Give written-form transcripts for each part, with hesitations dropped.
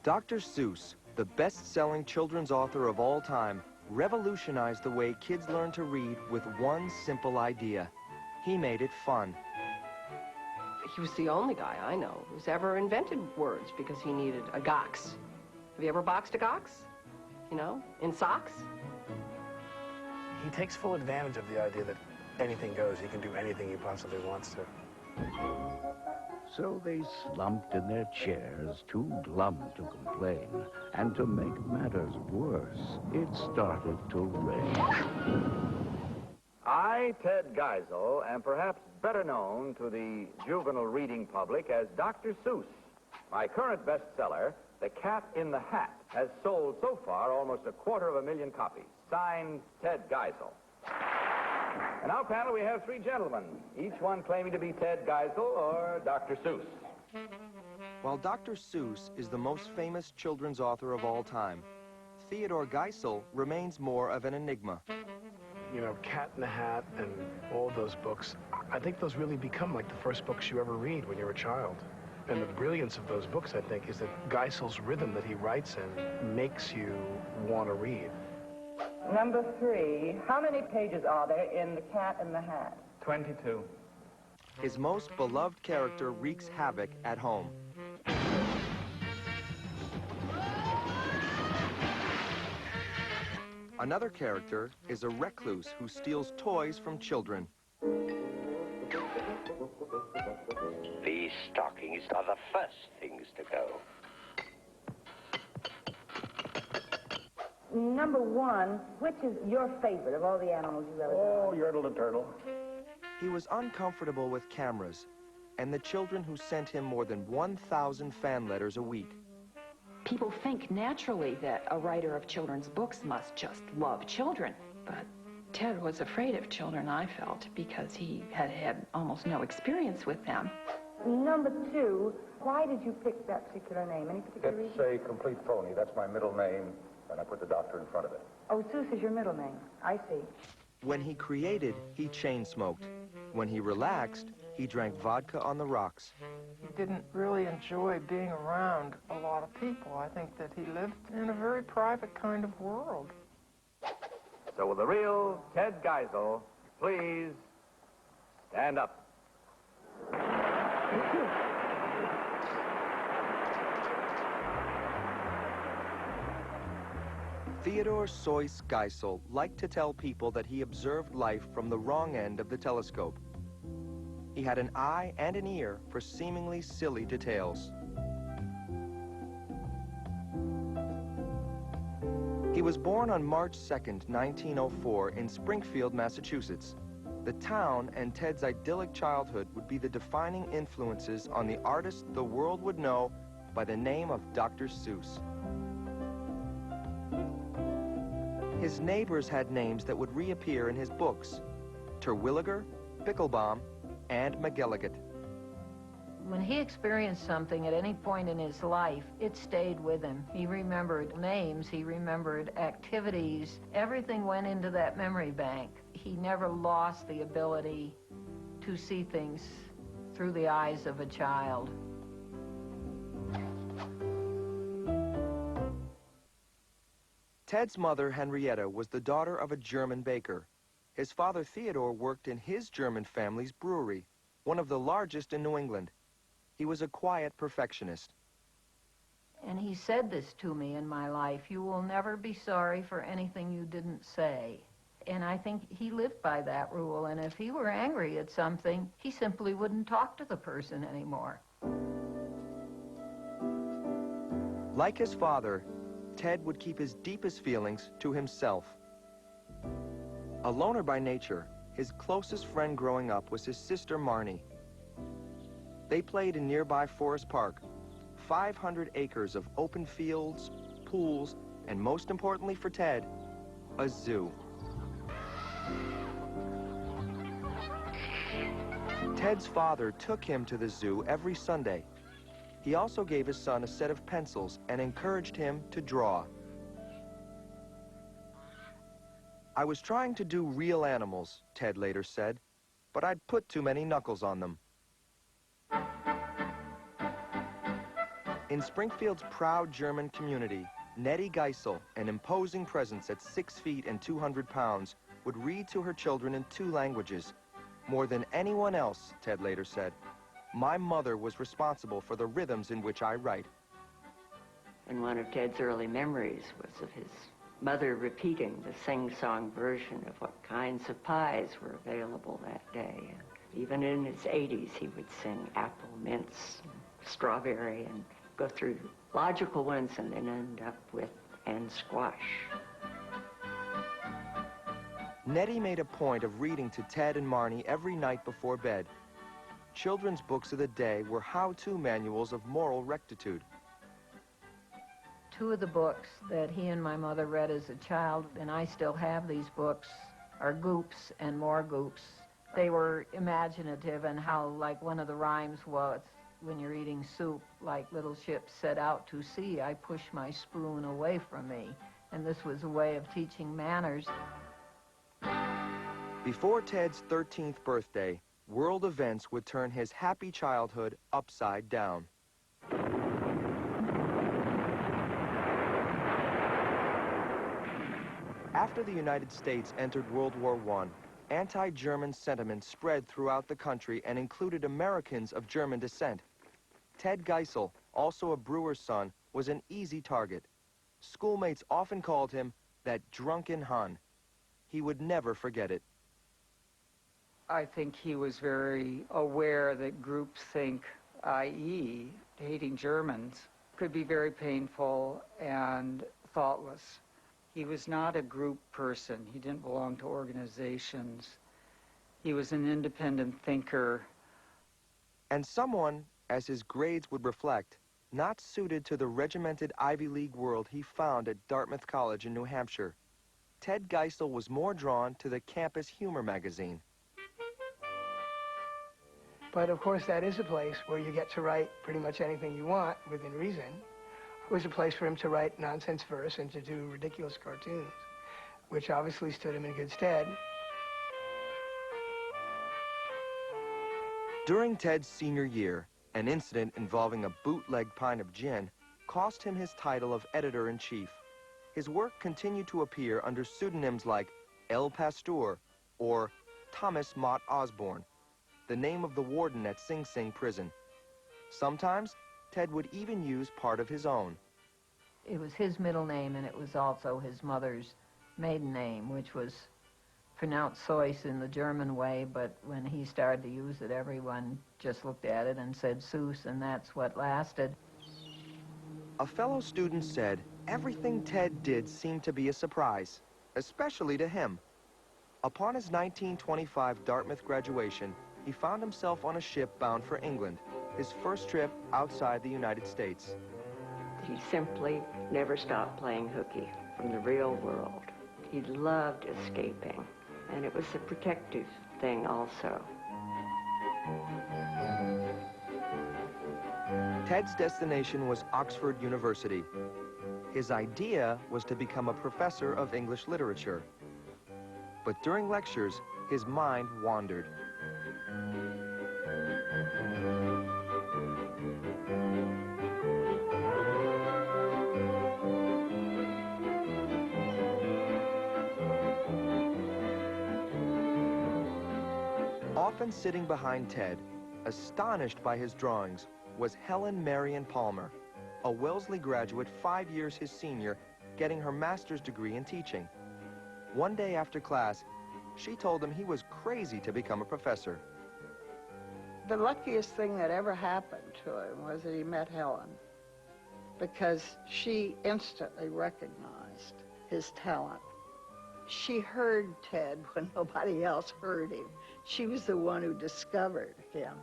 Dr. Seuss, the best-selling children's author of all time, revolutionized the way kids learn to read with one simple idea. He made it fun. He was the only guy I know who's ever invented words because he needed a gox. Have you ever boxed a gox? You know, in socks? He takes full advantage of the idea that anything goes. He can do anything he possibly wants to. So they slumped in their chairs, too glum to complain. And to make matters worse, it started to rain. I, Ted Geisel, am perhaps better known to the juvenile reading public as Dr. Seuss. My current bestseller, The Cat in the Hat, has sold so far almost 250,000 copies. Signed, Ted Geisel. And now, panel, we have three gentlemen, each one claiming to be Ted Geisel or Dr. Seuss. While Dr. Seuss is the most famous children's author of all time, Theodore Geisel remains more of an enigma. You know, Cat in the Hat and all those books, I think those really become like the first books you ever read when you're a child. And the brilliance of those books, I think, is that Geisel's rhythm that he writes in makes you want to read. Number 3, how many pages are there in The Cat in the Hat? 22. His most beloved character wreaks havoc at home. Another character is a recluse who steals toys from children. These stockings are the first things to go. Number 1, which is your favorite of all the animals you've ever Oh, done? Yertle the Turtle. He was uncomfortable with cameras and the children who sent him more than 1,000 fan letters a week. People think naturally that a writer of children's books must just love children. But Ted was afraid of children, I felt, because he had had almost no experience with them. Number 2, why did you pick that particular name? Any particular reason? It's a complete phony. That's my middle name, and I put the doctor in front of it. Oh, Seuss is your middle name. I see. When he created, he chain-smoked. When he relaxed, he drank vodka on the rocks. He didn't really enjoy being around a lot of people. I think that he lived in a very private kind of world. So will the real Ted Geisel please stand up? Theodore Seuss Geisel liked to tell people that he observed life from the wrong end of the telescope. He had an eye and an ear for seemingly silly details. He was born on March 2nd, 1904 in Springfield, Massachusetts. The town and Ted's idyllic childhood would be the defining influences on the artist the world would know by the name of Dr. Seuss. His neighbors had names that would reappear in his books: Terwilliger, Bickelbaum, and McGilligan. When he experienced something at any point in his life, it stayed with him. He remembered names, he remembered activities. Everything went into that memory bank. He never lost the ability to see things through the eyes of a child. Ted's mother, Henrietta, was the daughter of a German baker. His father, Theodore, worked in his German family's brewery, one of the largest in New England. He was a quiet perfectionist. And he said this to me in my life: you will never be sorry for anything you didn't say. And I think he lived by that rule, and if he were angry at something, he simply wouldn't talk to the person anymore. Like his father, Ted would keep his deepest feelings to himself. A loner by nature, his closest friend growing up was his sister Marnie. They played in nearby Forest Park, 500 acres of open fields, pools, and most importantly for Ted, a zoo. Ted's father took him to the zoo every Sunday. He also gave his son a set of pencils and encouraged him to draw. I was trying to do real animals, Ted later said, but I'd put too many knuckles on them. In Springfield's proud German community, Nettie Geisel, an imposing presence at 6 feet and 200 pounds, would read to her children in 2 languages. More than anyone else, Ted later said, my mother was responsible for the rhythms in which I write. And one of Ted's early memories was of his mother repeating the sing-song version of what kinds of pies were available that day. Even in his 80s, he would sing apple, mince, strawberry, and go through logical ones and then end up with and squash. Nettie made a point of reading to Ted and Marnie every night before bed. Children's books of the day were how-to manuals of moral rectitude. 2 of the books that he and my mother read as a child, and I still have these books, are Goops and More Goops. They were imaginative, and how, like, one of the rhymes was, when you're eating soup, like little ships set out to sea, I push my spoon away from me. And this was a way of teaching manners. Before Ted's 13th birthday, world events would turn his happy childhood upside down. After the United States entered World War I, anti-German sentiment spread throughout the country and included Americans of German descent. Ted Geisel, also a brewer's son, was an easy target. Schoolmates often called him that drunken Hun. He would never forget it. I think he was very aware that groupthink, i.e., hating Germans, could be very painful and thoughtless. He was not a group person. He didn't belong to organizations. He was an independent thinker. And someone, as his grades would reflect, not suited to the regimented Ivy League world he found at Dartmouth College in New Hampshire. Ted Geisel was more drawn to the campus humor magazine. But of course, that is a place where you get to write pretty much anything you want within reason. It was a place for him to write nonsense verse and to do ridiculous cartoons, which obviously stood him in good stead. During Ted's senior year, an incident involving a bootleg pint of gin cost him his title of editor-in-chief. His work continued to appear under pseudonyms like El Pasteur or Thomas Mott Osborne, the name of the warden at Sing Sing prison. Sometimes, Ted would even use part of his own. It was his middle name, and it was also his mother's maiden name, which was pronounced Seuss in the German way, but when he started to use it, everyone just looked at it and said Seuss, and that's what lasted. A fellow student said everything Ted did seemed to be a surprise, especially to him. Upon his 1925 Dartmouth graduation, he found himself on a ship bound for England, his first trip outside the United States. He simply never stopped playing hooky from the real world. He loved escaping, and it was a protective thing also. Ted's destination was Oxford University. His idea was to become a professor of English literature. But during lectures, his mind wandered. Often sitting behind Ted, astonished by his drawings, was Helen Marion Palmer, a Wellesley graduate 5 years his senior, getting her master's degree in teaching. One day after class, she told him he was crazy to become a professor. The luckiest thing that ever happened to him was that he met Helen, because she instantly recognized his talent. She heard Ted when nobody else heard him. She was the one who discovered him.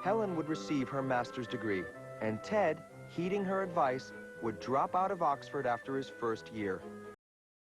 Helen would receive her master's degree, and Ted, heeding her advice, would drop out of Oxford after his first year.